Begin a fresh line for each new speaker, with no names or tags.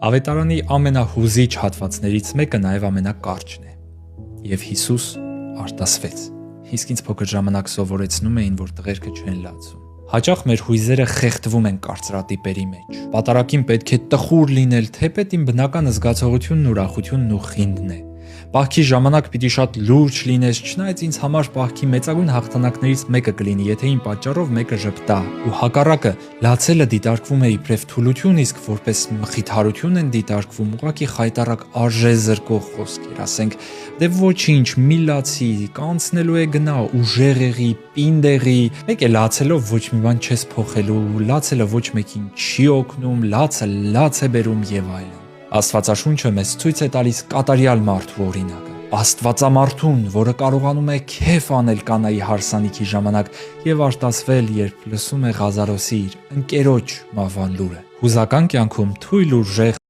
Ավետարանի ամենահուզիչ հատվածներից մեկը նաև ամենակարճն է։ Եվ Հիսուս արտասվեց։ Իսկ ինձ փոքր ժամանակ սովորեցնում էին, որ տղերքը չեն լացում։ Հաճախ մեր հույզերը խեղդվում են կարծրատիպերի մեջ։ Պատարագին պետք է տխուր լինել, թեպետ իմ բնական զգացողությունն, ուրախությունն ու խինդն է։ Պահքի ժամանակ պիտի շատ լուրջ լինես, չնայած ինձ համար պահքի մեծագույն հաղթանակներից մեկը կլինի, եթե իմ պատճառով մեկը ժպտա։ Ու հակառակը, լացելը դիտարկվում է իբրև թուլություն, իսկ որպես մխիթարություն են դիտարկվում ուղղակի խայտառակ արժե զրկող խոսքեր, ասենք, դե ոչինչ, մի լացի, կանցնելու է գնա, ուժեղ եղի, պինդ եղի, մեկ է լացելով ոչ մի բան չես փոխելու, լացելը ոչ մեկին չի օգնում, լացը լաց է բերում եւ այլն։ Աստվածաշունչը մեզ ցույց է տալիս կատարյալ մարդու օրինակը։ Աստվածամարդուն, որը կարողանում է քեֆ անել կանայի հարսանիքի ժամանակ եւ արտասվել, երբ լսում է Ղազարոսի իր ընկերոջ մահվան լուրը։ Հուզական կյանքում թույլ ուժեղ